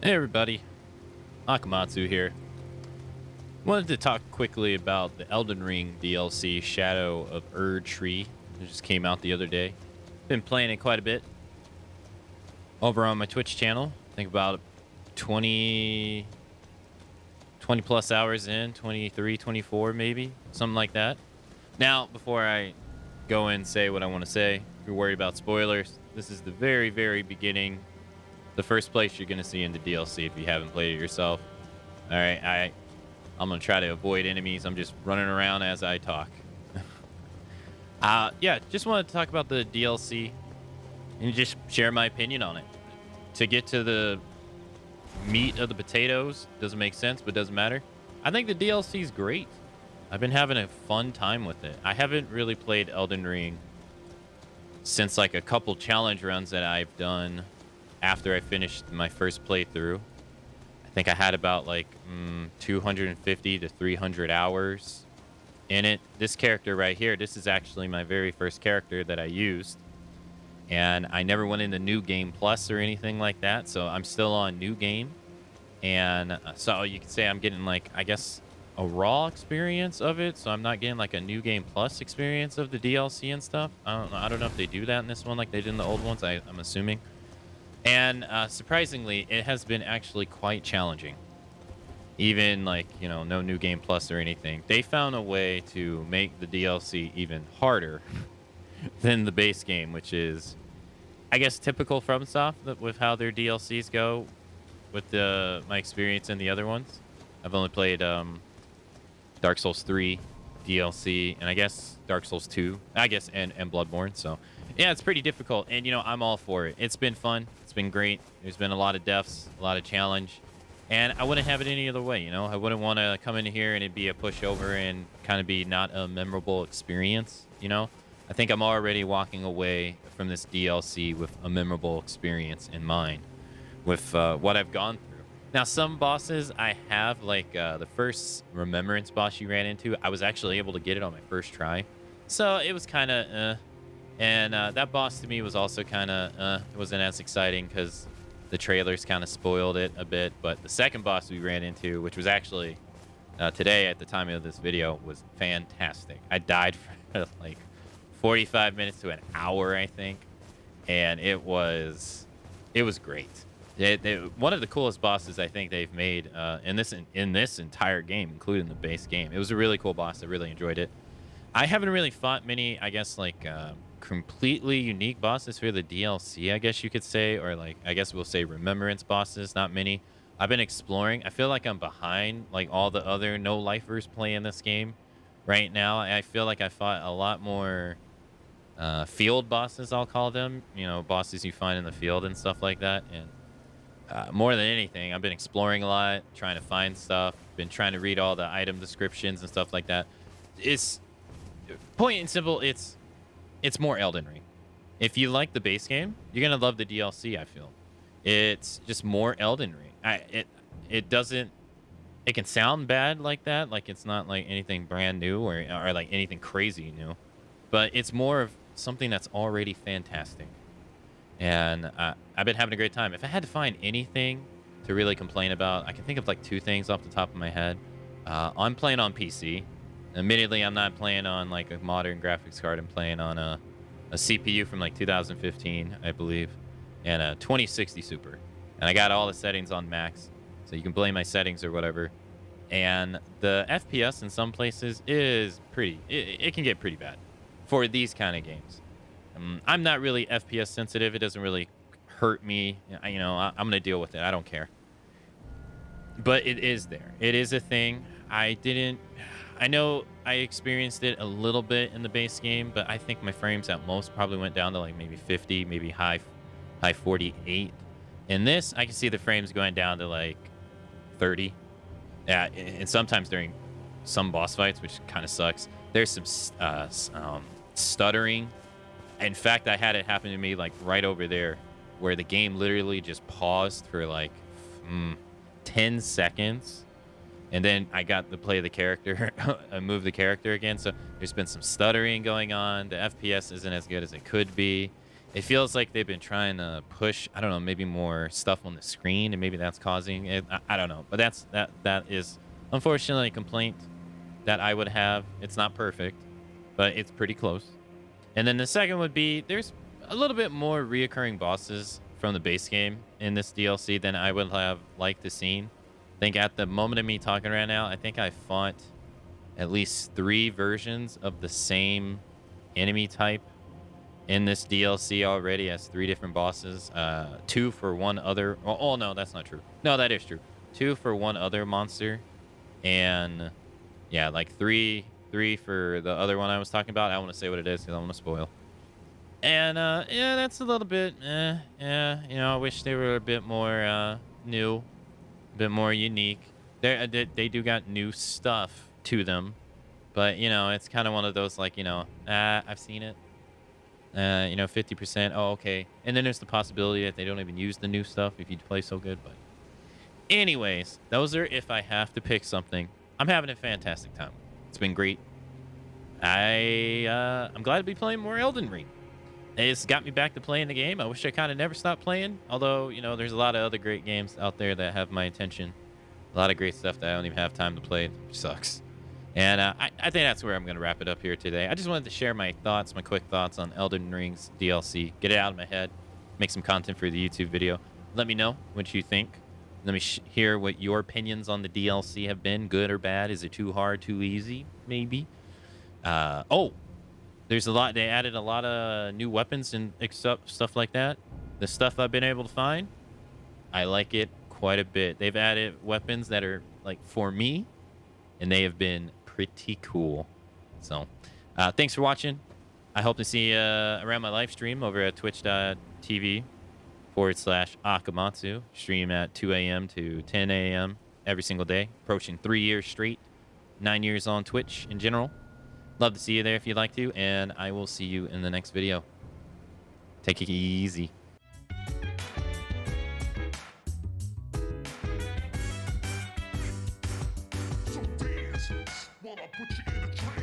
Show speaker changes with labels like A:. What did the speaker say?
A: Hey everybody, Akamatzu here. Wanted to talk quickly about the Elden Ring DLC Shadow of Erdtree. It just came out the other day. Been playing it quite a bit over on my Twitch channel. I think about 20 plus hours in, 23, 24 maybe, something like that. Now, before I go and say what I want to say, if you're worried about spoilers, this is the very, very beginning, the first place you're going to see in the DLC if you haven't played it yourself. All right, I'm going to try to avoid enemies. I'm just running around as I talk. Yeah, just wanted to talk about the DLC and just share my opinion on it. To get to the meat of the potatoes, doesn't make sense, but doesn't matter. I think the DLC is great. I've been having a fun time with it. I haven't really played Elden Ring since like a couple challenge runs that I've done after I finished my first playthrough. I think I had about like 250 to 300 hours in it. This character right here, this is actually my very first character that I used. And I never went into New Game Plus or anything like that. So I'm still on New Game. And so you could say I'm getting like, I guess, a raw experience of it. So I'm not getting like a New Game Plus experience of the DLC and stuff. I don't know if they do that in this one like they did in the old ones. I'm assuming. And surprisingly, it has been actually quite challenging. Even like, no New Game Plus or anything. They found a way to make the DLC even harder than the base game, which is, I guess, typical FromSoft with how their DLCs go with my experience in the other ones. I've only played Dark Souls 3 DLC, and I guess Dark Souls 2, I guess, and Bloodborne. So, yeah, it's pretty difficult, and, I'm all for it. It's been fun. It's been great. There's been a lot of deaths, a lot of challenge, and I wouldn't have it any other way, I wouldn't want to come in here and it'd be a pushover and kind of be not a memorable experience, I think I'm already walking away from this DLC with a memorable experience in mind with what I've gone through. Now, some bosses I have, like the first Remembrance boss you ran into, I was actually able to get it on my first try. So it was kind of, and that boss to me was also kind of, it wasn't as exciting because the trailers kind of spoiled it a bit. But the second boss we ran into, which was actually today at the time of this video, was fantastic. I died for like 45 minutes to an hour, I think. And it was great. One of the coolest bosses I think they've made in this entire game, including the base game. It was a really cool boss. I really enjoyed it. I haven't really fought many, I guess, like completely unique bosses for the DLC, I guess you could say, or like I guess we'll say Remembrance bosses. Not many. I've been exploring. I feel like I'm behind like all the other no-lifers playing this game right now. I feel like I fought a lot more field bosses, I'll call them. Bosses you find in the field and stuff like that. And more than anything, I've been exploring a lot, trying to find stuff, been trying to read all the item descriptions and stuff like that. It's point and simple, it's more Elden Ring. If you like the base game, you're gonna love the DLC, I feel. It's just more Elden Ring. It can sound bad like that, like it's not like anything brand new or like anything crazy new, but it's more of something that's already fantastic. And I've been having a great time. If I had to find anything to really complain about, I can think of like two things off the top of my head. I'm playing on PC. Admittedly, I'm not playing on like a modern graphics card. I'm playing on a CPU from like 2015, I believe, and a 2060 Super. And I got all the settings on max, so you can blame my settings or whatever. And the FPS in some places is it can get pretty bad for these kind of games. I'm not really FPS sensitive. It doesn't really hurt me. I'm going to deal with it. I don't care. But it is there. It is a thing. I know I experienced it a little bit in the base game, but I think my frames at most probably went down to like maybe 50, maybe high 48. In this, I can see the frames going down to like 30. Yeah, and sometimes during some boss fights, which kind of sucks, there's some stuttering. In fact, I had it happen to me like right over there where the game literally just paused for like 10 seconds. And then I got to play the character, move the character again. So there's been some stuttering going on. The FPS isn't as good as it could be. It feels like they've been trying to push, I don't know, maybe more stuff on the screen, and maybe that's causing it. I don't know, but that is unfortunately a complaint that I would have. It's not perfect, but it's pretty close. And then the second would be there's a little bit more reoccurring bosses from the base game in this DLC than I would have liked to seen. I think at the moment of me talking right now, I think I fought at least 3 versions of the same enemy type in this DLC already as 3 different bosses. 2 for one other. Oh, no, that's not true. No, that is true. 2 for one other monster, and yeah, like three for the other one I was talking about. I want to say what it is because I want to spoil. And yeah, that's a little bit. Yeah, I wish they were a bit more new, a bit more unique. They do got new stuff to them, but it's kind of one of those like I've seen it. 50%. Oh, okay. And then there's the possibility that they don't even use the new stuff if you play so good. But anyways, those are if I have to pick something. I'm having a fantastic time. It's been great. I'm glad to be playing more Elden Ring. It's got me back to playing the game. I wish I kind of never stopped playing. Although, there's a lot of other great games out there that have my attention. A lot of great stuff that I don't even have time to play. Which sucks. And I think that's where I'm going to wrap it up here today. I just wanted to share my thoughts, my quick thoughts on Elden Ring's DLC. Get it out of my head. Make some content for the YouTube video. Let me know what you think. Let me hear what your opinions on the DLC have been. Good or bad? Is it too hard, too easy? Maybe. Oh, there's a lot. They added a lot of new weapons and stuff like that. The stuff I've been able to find, I like it quite a bit. They've added weapons that are like for me, and they have been pretty cool. So thanks for watching. I hope to see you around my live stream over at twitch.tv/Akamatzu. Stream at 2 a.m. to 10 a.m. every single day. Approaching 3 years straight. 9 years on Twitch in general. Love to see you there if you'd like to, and I will see you in the next video. Take it easy.
B: So dance, while I put you in a trance.